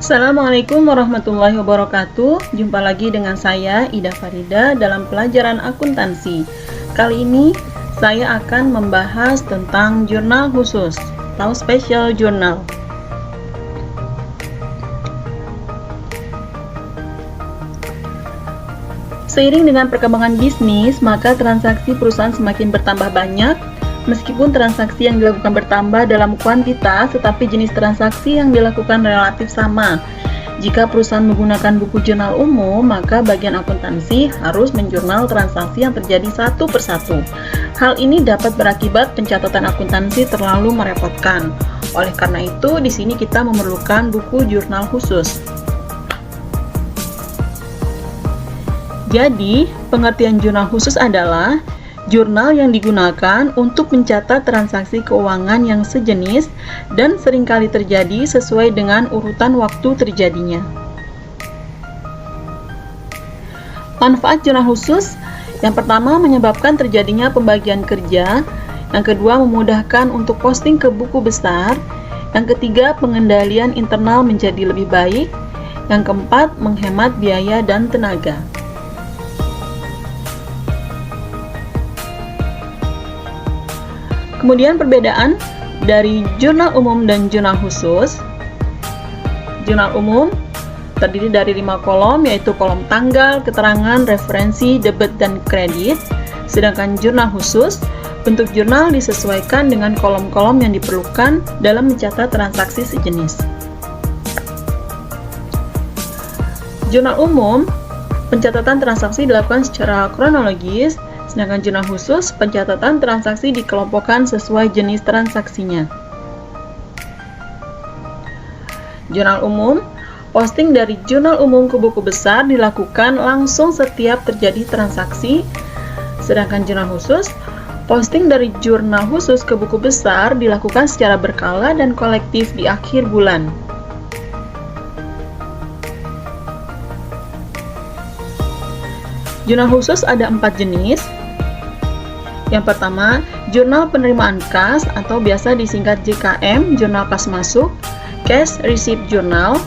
Assalamualaikum warahmatullahi wabarakatuh. Jumpa lagi dengan saya Ida Farida dalam pelajaran akuntansi. Kali ini saya akan membahas tentang jurnal khusus atau special journal. Seiring dengan perkembangan bisnis, maka transaksi perusahaan semakin bertambah banyak. Meskipun transaksi yang dilakukan bertambah dalam kuantitas, tetapi jenis transaksi yang dilakukan relatif sama. Jika perusahaan menggunakan buku jurnal umum, maka bagian akuntansi harus menjurnal transaksi yang terjadi satu persatu. Hal ini dapat berakibat pencatatan akuntansi terlalu merepotkan. Oleh karena itu, di sini kita memerlukan buku jurnal khusus. Jadi, pengertian jurnal khusus adalah jurnal yang digunakan untuk mencatat transaksi keuangan yang sejenis dan seringkali terjadi sesuai dengan urutan waktu terjadinya. Manfaat jurnal khusus: yang pertama, menyebabkan terjadinya pembagian kerja. Yang kedua, memudahkan untuk posting ke buku besar. Yang ketiga, pengendalian internal menjadi lebih baik. Yang keempat, menghemat biaya dan tenaga. Kemudian perbedaan dari jurnal umum dan jurnal khusus. Jurnal umum terdiri dari 5 kolom, yaitu kolom tanggal, keterangan, referensi, debit, dan kredit. Sedangkan jurnal khusus, bentuk jurnal disesuaikan dengan kolom-kolom yang diperlukan dalam mencatat transaksi sejenis. Jurnal umum, pencatatan transaksi dilakukan secara kronologis. Sedangkan jurnal khusus, pencatatan transaksi dikelompokkan sesuai jenis transaksinya. Jurnal umum, posting dari jurnal umum ke buku besar dilakukan langsung setiap terjadi transaksi. Sedangkan jurnal khusus, posting dari jurnal khusus ke buku besar dilakukan secara berkala dan kolektif di akhir bulan. Jurnal khusus ada 4 jenis. Yang pertama, jurnal penerimaan kas atau biasa disingkat JKM, jurnal kas masuk, cash receipt journal,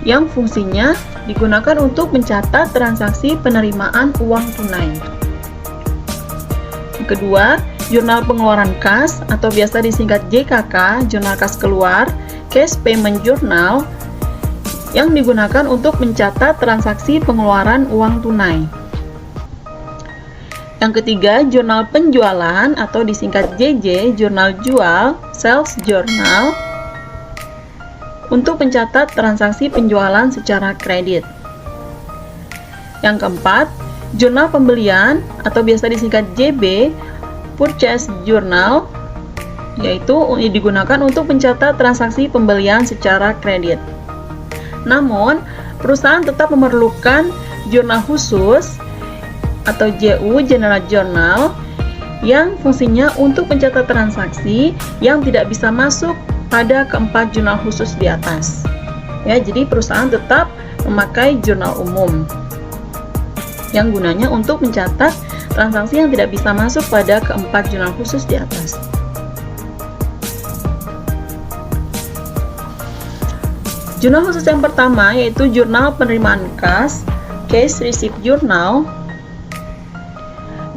yang fungsinya digunakan untuk mencatat transaksi penerimaan uang tunai. Yang kedua, jurnal pengeluaran kas atau biasa disingkat JKK, jurnal kas keluar, cash payment journal, yang digunakan untuk mencatat transaksi pengeluaran uang tunai. Yang ketiga, jurnal penjualan atau disingkat JJ, jurnal jual, sales journal, untuk mencatat transaksi penjualan secara kredit. Yang keempat, jurnal pembelian atau biasa disingkat JB, purchase journal, yaitu digunakan untuk mencatat transaksi pembelian secara kredit. Namun, perusahaan tetap memerlukan jurnal khusus atau JU, General Journal, yang fungsinya untuk mencatat transaksi yang tidak bisa masuk pada keempat jurnal khusus di atas. Ya, jadi perusahaan tetap memakai jurnal umum yang gunanya untuk mencatat transaksi yang tidak bisa masuk pada keempat jurnal khusus di atas. Jurnal khusus yang pertama yaitu jurnal penerimaan kas, cash receipt journal,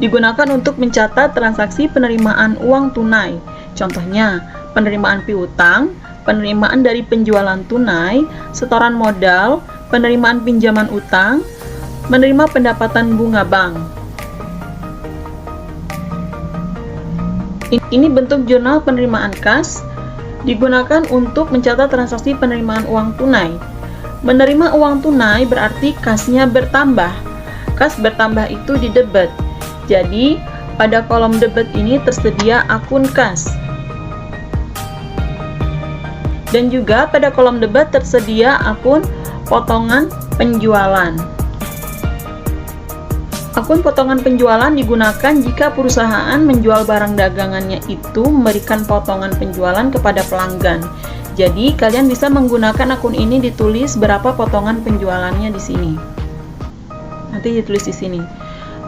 digunakan untuk mencatat transaksi penerimaan uang tunai. Contohnya, penerimaan piutang, penerimaan dari penjualan tunai, setoran modal, penerimaan pinjaman utang, menerima pendapatan bunga bank. Ini bentuk jurnal penerimaan kas, digunakan untuk mencatat transaksi penerimaan uang tunai. Menerima uang tunai berarti kasnya bertambah. Kas bertambah itu di debit. Jadi, pada kolom debit ini tersedia akun kas. Dan juga pada kolom debit tersedia akun potongan penjualan. Akun potongan penjualan digunakan jika perusahaan menjual barang dagangannya itu memberikan potongan penjualan kepada pelanggan. Jadi, kalian bisa menggunakan akun ini ditulis berapa potongan penjualannya di sini. Nanti ditulis di sini.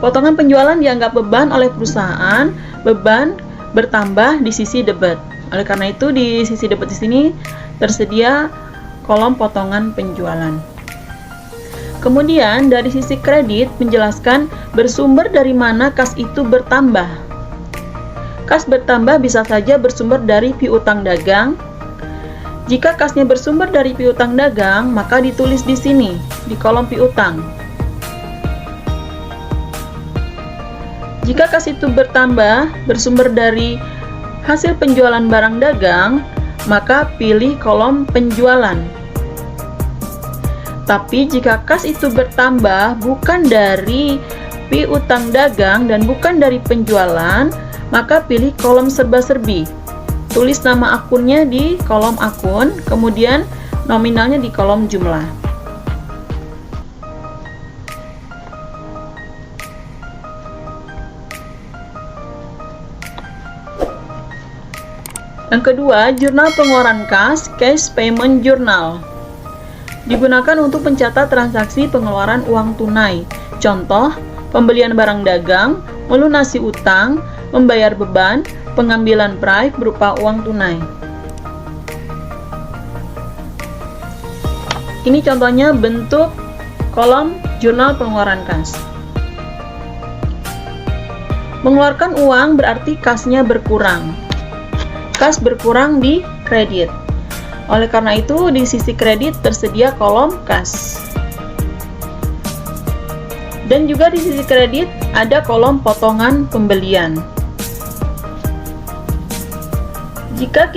Potongan penjualan dianggap beban oleh perusahaan, beban bertambah di sisi debit. Oleh karena itu, di sisi debit di sini tersedia kolom potongan penjualan. Kemudian dari sisi kredit menjelaskan bersumber dari mana kas itu bertambah. Kas bertambah bisa saja bersumber dari piutang dagang. Jika kasnya bersumber dari piutang dagang, maka ditulis di sini, di kolom piutang. Jika kas itu bertambah bersumber dari hasil penjualan barang dagang, maka pilih kolom penjualan. Tapi jika kas itu bertambah bukan dari piutang dagang dan bukan dari penjualan, maka pilih kolom serba-serbi. Tulis nama akunnya di kolom akun, kemudian nominalnya di kolom jumlah. Yang kedua, jurnal pengeluaran kas, Cash Payment Journal. Digunakan untuk mencatat transaksi pengeluaran uang tunai. Contoh, pembelian barang dagang, melunasi utang, membayar beban, pengambilan proyek berupa uang tunai. Ini contohnya bentuk kolom jurnal pengeluaran kas. Mengeluarkan uang berarti kasnya berkurang. Kas berkurang di kredit. Oleh karena itu, di sisi kredit tersedia kolom kas. Dan juga di sisi kredit ada kolom potongan pembelian. Jika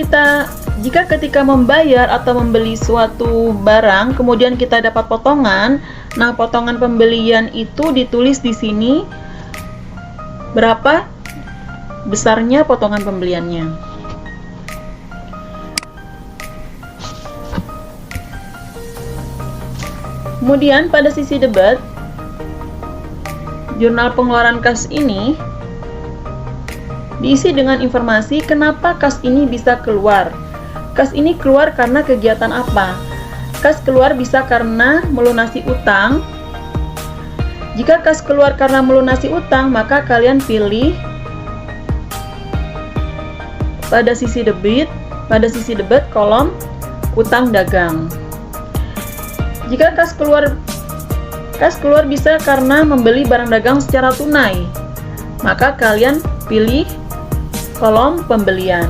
ketika membayar atau membeli suatu barang, kemudian kita dapat potongan, nah potongan pembelian itu ditulis di sini berapa besarnya potongan pembeliannya. Kemudian pada sisi debit, jurnal pengeluaran kas ini diisi dengan informasi kenapa kas ini bisa keluar. Kas ini keluar karena kegiatan apa? Kas keluar bisa karena melunasi utang. Jika kas keluar karena melunasi utang, maka kalian pilih pada sisi debit kolom utang dagang. Jika kas keluar bisa karena membeli barang dagang secara tunai, maka kalian pilih kolom pembelian.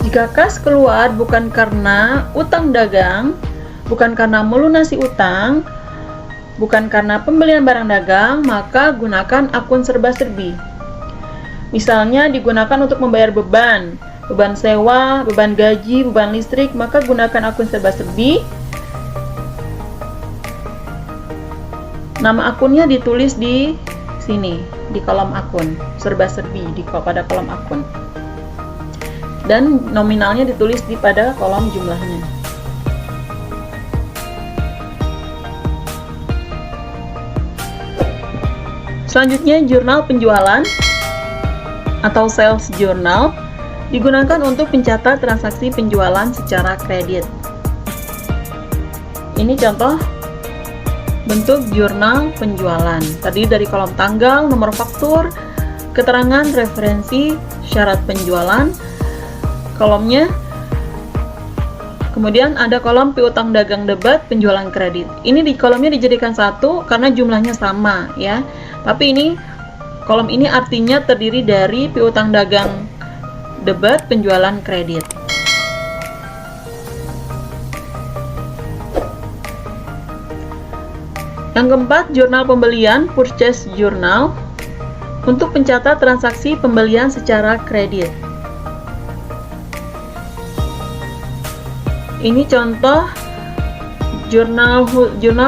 Jika kas keluar bukan karena utang dagang, bukan karena melunasi utang, bukan karena pembelian barang dagang, maka gunakan akun serba-serbi. Misalnya digunakan untuk membayar beban sewa, beban gaji, beban listrik, maka gunakan akun serba-serbi. Nama akunnya ditulis di sini, di kolom akun, serba-serbi pada kolom akun. Dan nominalnya ditulis pada kolom jumlahnya. Selanjutnya, jurnal penjualan atau sales journal digunakan untuk mencatat transaksi penjualan secara kredit. Ini contoh bentuk jurnal penjualan. Tadi dari kolom tanggal, nomor faktur, keterangan, referensi, syarat penjualan, kolomnya. Kemudian ada kolom piutang dagang debat penjualan kredit. Ini di kolomnya dijadikan satu karena jumlahnya sama ya. Tapi ini kolom ini artinya terdiri dari piutang dagang debat penjualan kredit. Yang keempat, jurnal pembelian, purchase journal, untuk mencatat transaksi pembelian secara kredit. Ini contoh jurnal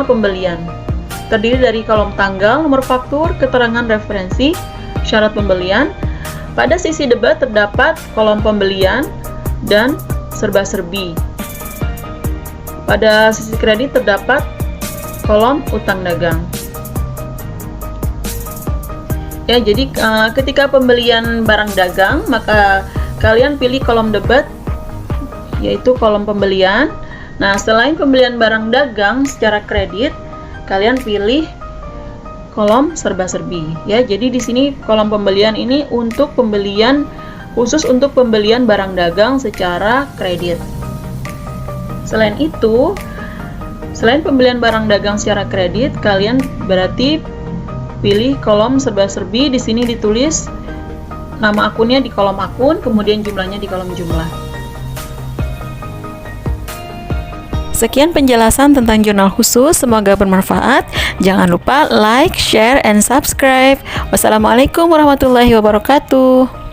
pembelian. Terdiri dari kolom tanggal, nomor faktur, keterangan referensi, syarat pembelian. Pada sisi debit terdapat kolom pembelian dan serba-serbi. Pada sisi kredit terdapat kolom utang dagang. Ya, jadi ketika pembelian barang dagang, maka kalian pilih kolom debit, yaitu kolom pembelian. Nah, selain pembelian barang dagang secara kredit, kalian pilih kolom serba-serbi. Ya, jadi di sini kolom pembelian ini untuk pembelian, khusus untuk pembelian barang dagang secara kredit. Selain itu, selain pembelian barang dagang secara kredit, kalian berarti pilih kolom serba-serbi. Di sini ditulis nama akunnya di kolom akun, kemudian jumlahnya di kolom jumlah. Sekian penjelasan tentang jurnal khusus, semoga bermanfaat. Jangan lupa like, share, and subscribe. Wassalamualaikum warahmatullahi wabarakatuh.